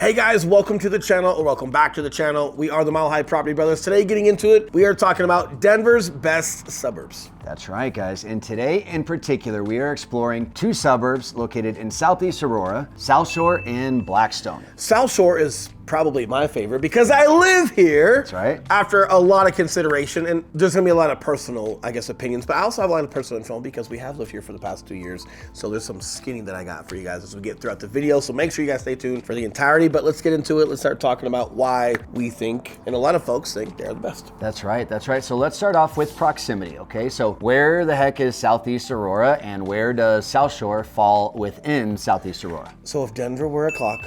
Hey guys, welcome to the channel, or welcome back to the channel. We are the Mile High Property Brothers. Today, getting into it, we are talking about Denver's best suburbs. That's right, guys. And today in particular, we are exploring two suburbs located in Southeast Aurora, South Shore and Blackstone. South Shore is probably my favorite because I live here. That's right. After a lot of consideration, and there's gonna be a lot of personal, I guess, opinions, but I also have a lot of personal info because we have lived here for the past 2 years. So there's some skinny that I got for you guys as we get throughout the video. So make sure you guys stay tuned for the entirety, but let's get into it. Let's start talking about why we think, and a lot of folks think, they're the best. That's right, that's right. So let's start off with proximity, okay? So where the heck is Southeast Aurora and where does South Shore fall within Southeast Aurora? So if Denver were a clock,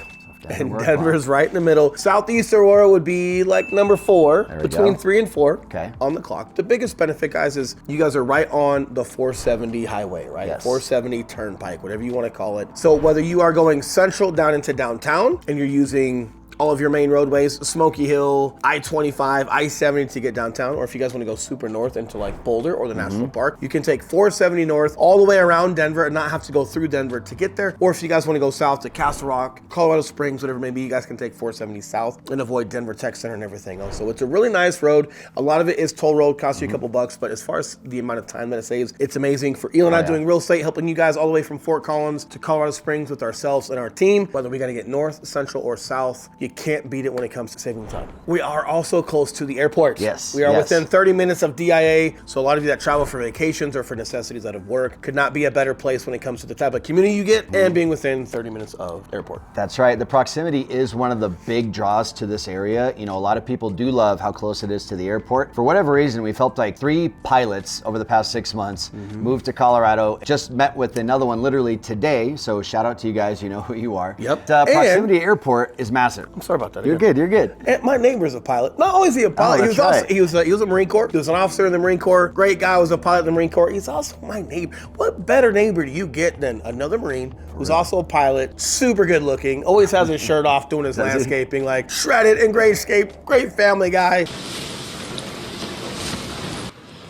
and Denver's right in the middle. Southeast Aurora would be like number 4, between 3 and 4 on the clock. The biggest benefit, guys, is you guys are right on the 470 highway, right? Yes. 470 turnpike, whatever you want to call it. So whether you are going central down into downtown and you're using all of your main roadways, Smoky Hill, I-25, I-70 to get downtown, or if you guys want to go super north into like Boulder or the National Park, you can take 470 north all the way around Denver and not have to go through Denver to get there. Or if you guys want to go south to Castle Rock, Colorado Springs, whatever it may be, you guys can take 470 south and avoid Denver Tech Center and everything else. So it's a really nice road. A lot of it is toll road, costs you a couple bucks, but as far as the amount of time that it saves, it's amazing. For Eel and I doing real estate, helping you guys all the way from Fort Collins to Colorado Springs with ourselves and our team, whether we got to get north, central, or south, you can't beat it when it comes to saving time. We are also close to the airport. Yes. We are within 30 minutes of DIA. So a lot of you that travel for vacations or for necessities out of work could not be a better place when it comes to the type of community you get and being within 30 minutes of airport. That's right. The proximity is one of the big draws to this area. You know, a lot of people do love how close it is to the airport. For whatever reason, we've helped like 3 pilots over the past 6 months move to Colorado. Just met with another one literally today. So shout out to you guys. You know who you are. Yep. Proximity to airport is massive. I'm sorry about that. You're good. You're good. And my neighbor's a pilot. Not always a pilot. He was a Marine Corps. He was an officer in the Marine Corps. Great guy. Was a pilot in the Marine Corps. He's also my neighbor. What better neighbor do you get than another Marine who's also a pilot, super good looking, always has his shirt off doing his landscaping, like shredded and great shape, great family guy.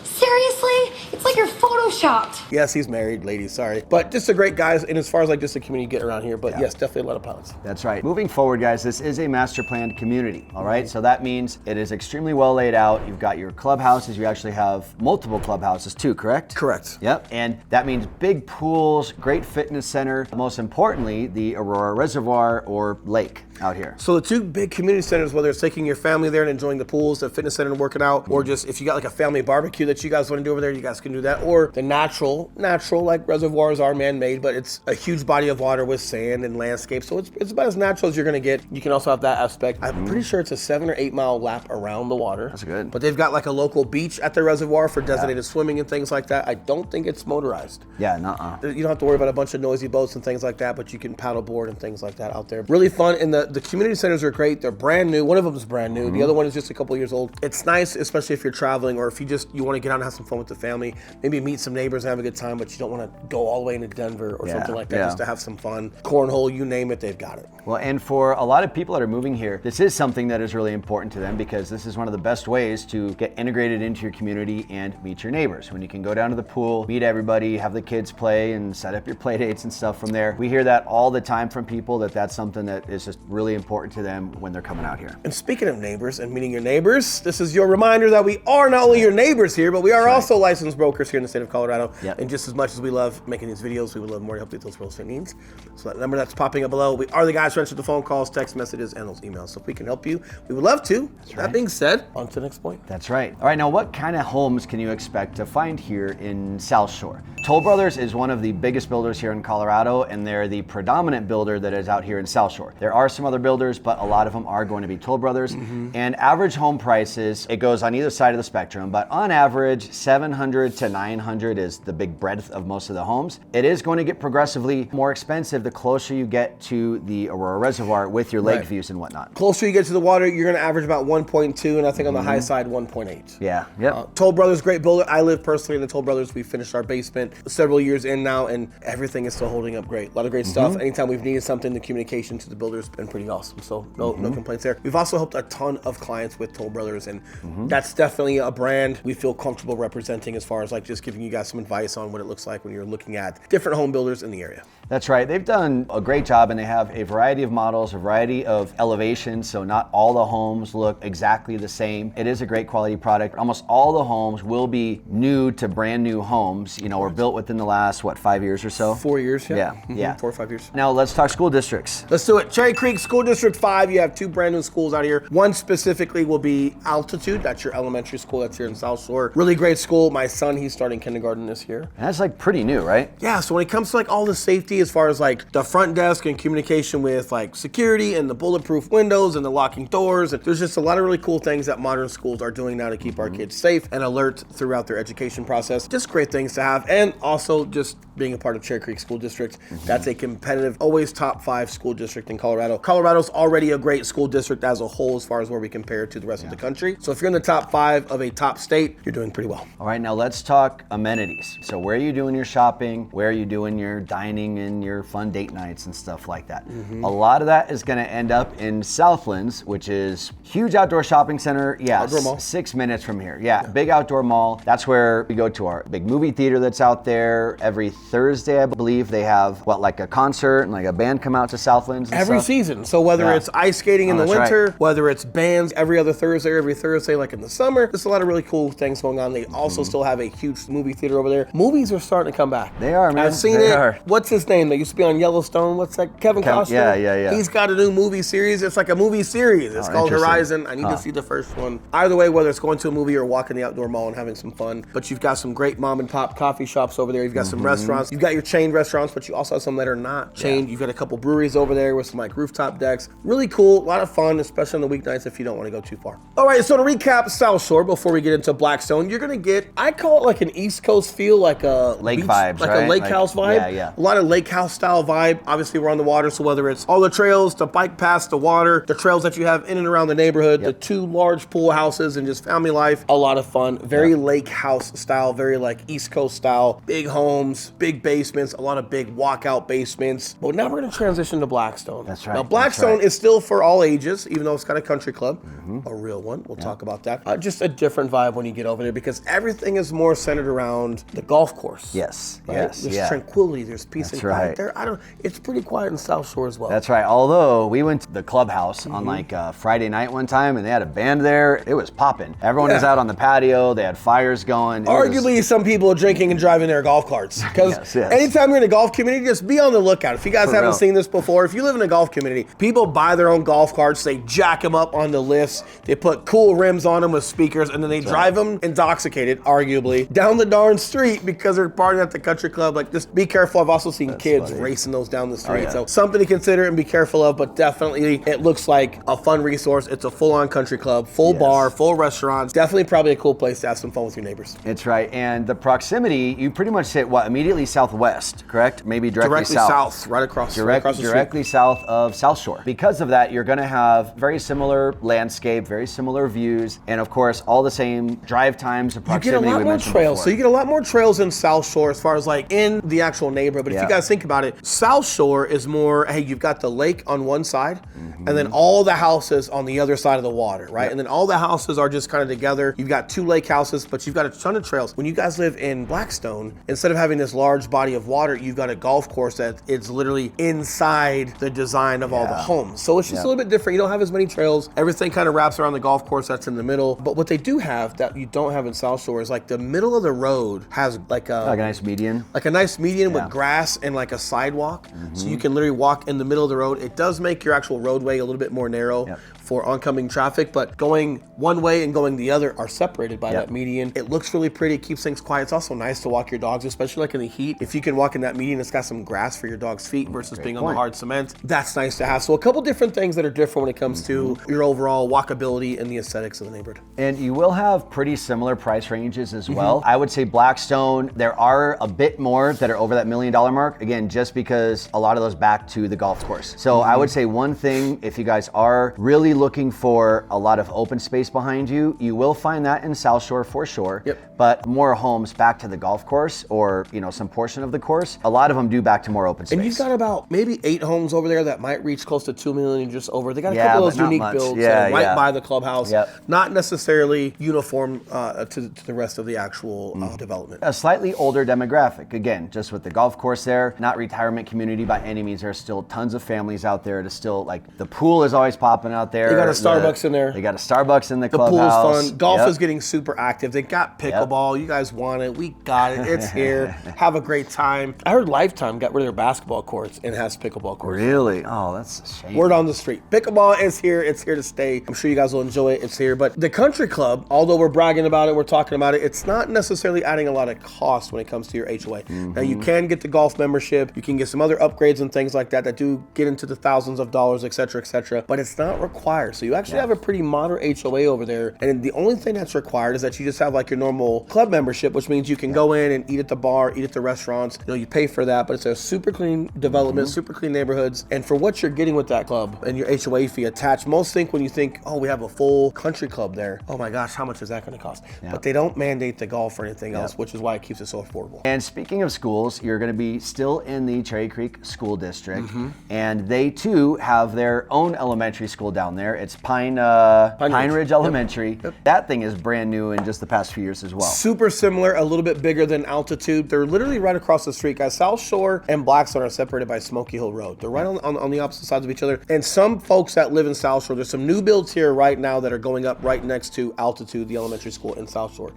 Seriously? It's like you're photoshopped. Yes, he's married, ladies, sorry. But just a great guy, and as far as like just the community get around here, but yes, definitely a lot of pilots. That's right. Moving forward, guys, this is a master planned community, all right? So that means it is extremely well laid out. You've got your clubhouses. You actually have multiple clubhouses too, correct? Correct. Yep, and that means big pools, great fitness center, most importantly, the Aurora Reservoir or lake out here. So the 2 big community centers, whether it's taking your family there and enjoying the pools, the fitness center and working out, or just if you got like a family barbecue that you guys want to do over there, you guys can do that. Or the natural like reservoirs are man-made, but it's a huge body of water with sand and landscape. So it's about as natural as you're gonna get. You can also have that aspect. I'm pretty sure it's a 7 or 8 mile lap around the water. That's good. But they've got like a local beach at the reservoir for designated swimming and things like that. I don't think it's motorized. Yeah, nuh-uh. You don't have to worry about a bunch of noisy boats and things like that, but you can paddle board and things like that out there. Really fun, and the community centers are great. They're brand new. One of them is brand new. The other one is just a couple years old. It's nice, especially if you're traveling or if you want to get out and have some fun with the family, maybe meet some neighbors and have a good time, but you don't want to go all the way into Denver or something like that just to have some fun. Cornhole, you name it, they've got it. Well, and for a lot of people that are moving here, this is something that is really important to them because this is one of the best ways to get integrated into your community and meet your neighbors. When you can go down to the pool, meet everybody, have the kids play and set up your play dates and stuff from there. We hear that all the time from people that that's something that is just really important to them when they're coming out here. And speaking of neighbors and meeting your neighbors, this is your reminder that we are not only your neighbors here, but we are also licensed brokers here in the state of Colorado. And just as much as we love making these videos, we would love more to help you with those real estate needs. So that number that's popping up below, we are the guys who answer the phone calls, text messages, and those emails. So if we can help you, we would love to. That being said, on to the next point. That's right. All right, now what kind of homes can you expect to find here in South Shore? Toll Brothers is one of the biggest builders here in Colorado, and they're the predominant builder that is out here in South Shore. There are some other builders, but a lot of them are going to be Toll Brothers. And average home prices, it goes on either side of the spectrum, but on average, 700 to 900 is the big breadth of most of the homes. It is going to get progressively more expensive the closer you get to the Aurora Reservoir with your lake views and whatnot. Closer you get to the water, you're going to average about 1.2, and I think on the high side, 1.8. Yeah, yep. Toll Brothers, great builder. I live personally in the Toll Brothers. We finished our basement several years in now, and everything is still holding up great. A lot of great stuff. Anytime we've needed something, the communication to the builder's been pretty awesome. So no complaints there. We've also helped a ton of clients with Toll Brothers, and that's definitely a brand we feel comfortable representing as far as like just giving you guys some advice on what it looks like when you're looking at different home builders in the area. That's right. They've done a great job, and they have a variety of models, a variety of elevations, so not all the homes look exactly the same. It is a great quality product. Almost all the homes will be new to brand new homes, or built within the last, 5 years or so? 4 years, yeah. Yeah. 4 or 5 years. Now let's talk school districts. Let's do it. Cherry Creek School District 5, you have 2 brand new schools out here. One specifically will be Altitude. That's your elementary school that's here in South Shore. Really great school. My son, he's starting kindergarten this year. And that's like pretty new, right? Yeah, so when it comes to like all the safety as far as like the front desk and communication with like security and the bulletproof windows and the locking doors, and there's just a lot of really cool things that modern schools are doing now to keep our kids safe and alert throughout their education process. Just great things to have. And also just being a part of Cherry Creek School District, that's a competitive, always top 5 school district in Colorado. Colorado's already a great school district as a whole as far as where we compare to the rest of the country. So if you're in the top 5 of a top state, you're doing pretty well. All right, now let's talk amenities. So where are you doing your shopping? Where are you doing your dining and your fun date nights and stuff like that? A lot of that is gonna end up in Southlands, which is huge outdoor shopping center. Yeah, Outdoor mall. 6 minutes from here. Yeah, big outdoor mall. That's where we go to our big movie theater that's out there. Every Thursday, I believe, they have like a concert and like a band come out to Southlands and Every stuff. season. So whether it's ice skating in the that's winter, right. whether it's bands every Thursday like in the summer, there's a lot of really cool things going on. They also still have a huge movie theater over there. Movies are starting to come back. They are, man. I've seen They it. are. What's his name? That used to be on Yellowstone. What's that? Kevin Costner? Yeah. He's got a new movie series. It's like a movie series. It's called interesting. Horizon. I need to see the first one. Either way, whether it's going to a movie or walking the outdoor mall and having some fun. But you've got some great mom and pop coffee shops over there. You've got some restaurants. You've got your chained restaurants, but you also have some that are not chained. You've got a couple breweries over there with some like rooftop decks. Really cool. A lot of fun, especially on the weeknights if you don't want to go too far. All right, so to recap South Shore before we get into Blackstone, you're going to get, I call it like an East Coast feel, like a Lake beach, vibes, like right? a lake Like- house vibe. yeah. A lot of lake house style vibe. Obviously, we're on the water, so whether it's all the trails to bike past the water, the trails that you have in and around the neighborhood, the 2 large pool houses, and just family life, a lot of fun. Very lake house style, very like East Coast style. Big homes, big basements, a lot of big walkout basements. But now we're going to transition to Blackstone. That's right. Now, Blackstone That's right. is still for all ages, even though it's got a country club, a real one. We'll talk about that. Just a different vibe when you get over there because everything is more centered around the golf course. Yes, Right? yes, There's yeah. tranquility, there's peace That's and quiet right. there. It's pretty quiet in South Shore as well. That's right. Although we went to the clubhouse on like Friday night one time and they had a band there, it was popping. Everyone was out on the patio, they had fires going. Arguably, some people are drinking and driving their golf carts. Because Yes. anytime you're in a golf community, just be on the lookout. If you guys haven't real. seen this before, if you live in a golf community, people buy their own golf carts, they jack them up on the lifts, they put cool rims on them with speakers, and then they drive them intoxicated, arguably, down the darn street because they're partying at the country club. Like, just be careful. I've also seen kids funny. racing those down the street. yeah. So something to consider and be careful of, but definitely it looks like a fun resource. It's a full-on country club, full bar, full restaurants. Definitely probably a cool place to have some fun with your neighbors. It's right. And the proximity, you pretty much sit immediately southwest, correct? Maybe directly south, right across the street. Directly south of South Shore. Because of that, you're going to have very similar landscape, very similar views, and of course, all the same drive times and You get a proximity lot we more mentioned trails. before. So you get a lot more trails in South Shore as far as like in the actual neighborhood. But if you guys think about it, South Shore is more, hey, you've got the lake on one side and then all the houses on the other side of the water, right? And then all the houses are just kind of together. You've got 2 lake houses, but you've got a ton of trails. When you guys live in Blackstone, instead of having this large body of water, you've got a golf course that it's literally inside the design of all the homes. So it's just a little bit different. You don't have as many trails. Everything kind of wraps around the golf course that's in the middle. But what they do have that you don't have in South Shore is like the middle of the road has like a nice median. like a nice median with grass and like a sidewalk. So you can literally walk in the middle of the road. It does make your actual roadway a little bit more narrow for oncoming traffic, but going one way and going the other are separated by that median. It looks really pretty, it keeps things quiet. It's also nice to walk your dogs, especially like in the heat. If you can walk in that median, it's got some grass for your dog's feet versus being on the hard cement. That's nice to have. So a couple different things that are different when it comes to your overall walkability and the aesthetics of the neighborhood. And you will have pretty similar price ranges as well. I would say Blackstone, there are a bit more that are over that $1 million mark. Again, just because a lot of those back to the golf course. So I would say one thing, if you guys are really looking for a lot of open space behind you, you will find that in South Shore for sure. But more homes back to the golf course or, some portion of the course, a lot of them do back to more open space. And you've got about maybe 8 homes over there that might reach close to 2 million just over. They got a couple of those unique builds right by the clubhouse. Not necessarily uniform to the rest of the actual development. A slightly older demographic, again, just with the golf course there. not retirement community by any means. There's still tons of families out there to still, like, the pool is always popping out there. They got a Starbucks in there. They got a Starbucks in the The pool's clubhouse. fun. Golf is getting super active. They got pickleball. You guys want it. We got it. It's here. Have a great time. I heard Lifetime got rid of their basketball courts and has pickleball courts. Really? Oh, that's a shame. Word on the street. Pickleball is here. It's here to stay. I'm sure you guys will enjoy it. It's here. But the country club, although we're bragging about it, we're talking about it, it's not necessarily adding a lot of cost when it comes to your HOA. Now, you can get the golf membership. You can get some other upgrades and things like that that do get into the thousands of dollars, et cetera, but it's not required. So you actually have a pretty moderate HOA over there. And the only thing that's required is that you just have like your normal club membership, which means you can go in and eat at the bar, eat at the restaurants. You know, you pay for that, but it's a super clean development, super clean neighborhoods. And for what you're getting with that club and your HOA fee attached, most think when you think, oh, we have a full country club there, oh my gosh, how much is that going to cost? But they don't mandate the golf or anything else, which is why it keeps it so affordable. And speaking of schools, you're going to be still in the Cherry Creek School District, and they too have their own elementary school down there. It's Pine Ridge Elementary. That thing is brand new in just the past few years as well. Super similar, a little bit bigger than Altitude. They're literally right across the street, guys. South Shore and Blackstone are separated by Smoky Hill Road. They're right on the opposite sides of each other. And some folks that live in South Shore, there's some new builds here right now that are going up right next to Altitude, the elementary school in South Shore.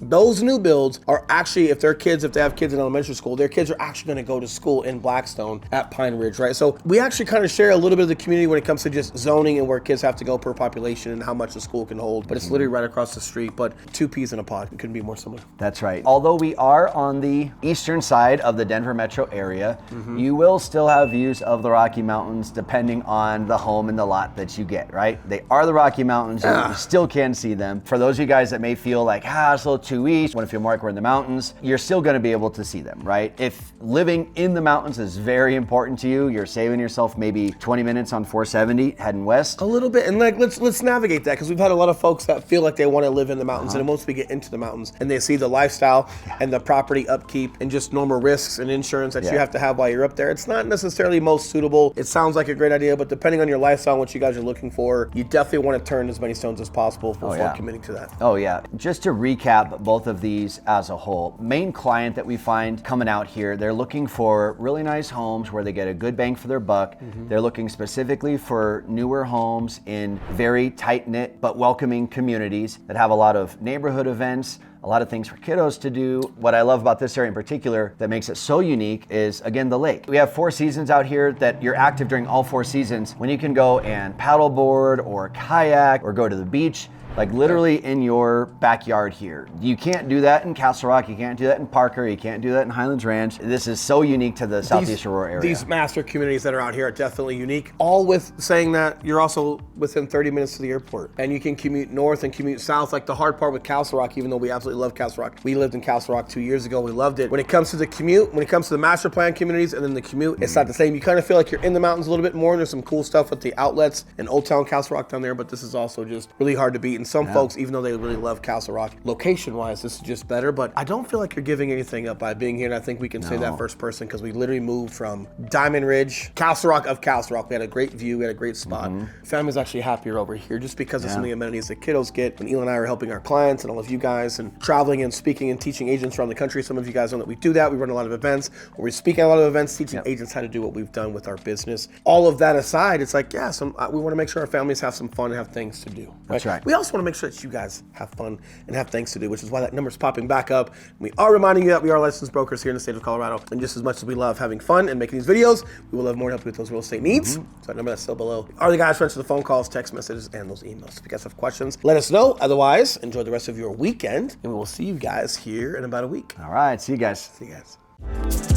Those new builds are actually, if they have kids in elementary school, their kids are actually going to go to school in Blackstone at Pine Ridge, right? So we actually kind of share a little bit of the community when it comes to just zoning and where kids have to go per population and how much the school can hold. But it's literally right across the street, but two peas in a pod. It couldn't be more similar. That's right. Although we are on the eastern side of the Denver metro area, you will still have views of the Rocky Mountains depending on the home and the lot that you get, right? They are the Rocky Mountains. You still can see them. For those of you guys that may feel like, it's a little too east, want to feel more like we're in the mountains, you're still going to be able to see them, right? If living in the mountains is very important to you, you're saving yourself maybe 20 minutes on 470 heading west. A little bit, and like let's navigate that, because we've had a lot of folks that feel like they want to live in the mountains, and once we get into the mountains and they see the lifestyle and the property upkeep and just normal risks and insurance that you have to have while you're up there, it's not necessarily most suitable. It sounds like a great idea, but depending on your lifestyle and what you guys are looking for, you definitely want to turn as many stones as possible before committing to that. Oh yeah. Just to recap both of these as a whole, main client that we find coming out here, they're looking for really nice homes where they get a good bang for their buck. They're looking specifically for newer homes in very tight-knit but welcoming communities that have a lot of neighborhood events, a lot of things for kiddos to do. What I love about this area in particular that makes it so unique is, again, the lake. We have 4 seasons out here that you're active during all 4 seasons when you can go and paddleboard or kayak or go to the beach, like literally in your backyard here. You can't do that in Castle Rock, you can't do that in Parker, you can't do that in Highlands Ranch. This is so unique to the Southeast Aurora area. These master communities that are out here are definitely unique. All with saying that you're also within 30 minutes to the airport, and you can commute north and commute south. Like the hard part with Castle Rock, even though we absolutely love Castle Rock, we lived in Castle Rock 2 years ago, we loved it. When it comes to the commute, when it comes to the master plan communities and then the commute, it's not the same. You kind of feel like you're in the mountains a little bit more, and there's some cool stuff with the outlets and Old Town Castle Rock down there, but this is also just really hard to beat. And some folks, even though they really love Castle Rock, location-wise, this is just better. But I don't feel like you're giving anything up by being here, and I think we can say that first person, because we literally moved from Diamond Ridge, Castle Rock of Castle Rock. We had a great view, we had a great spot. Family's actually happier over here just because of some of the amenities that kiddos get. When Eli and I are helping our clients and all of you guys and traveling and speaking and teaching agents around the country, some of you guys know that we do that. We run a lot of events, or we speak at a lot of events teaching agents how to do what we've done with our business. All of that aside, it's like, we want to make sure our families have some fun and have things to do. That's right. We also want to make sure that you guys have fun and have things to do, which is why that number's popping back up. We are reminding you that we are licensed brokers here in the state of Colorado, and just as much as we love having fun and making these videos, we will love more to help you with those real estate needs. So that number that's still below are the guys for the phone calls, text messages, and those emails. If you guys have questions, let us know. Otherwise, enjoy the rest of your weekend, and we will see you guys here in about a week. All right, see you guys. See you guys.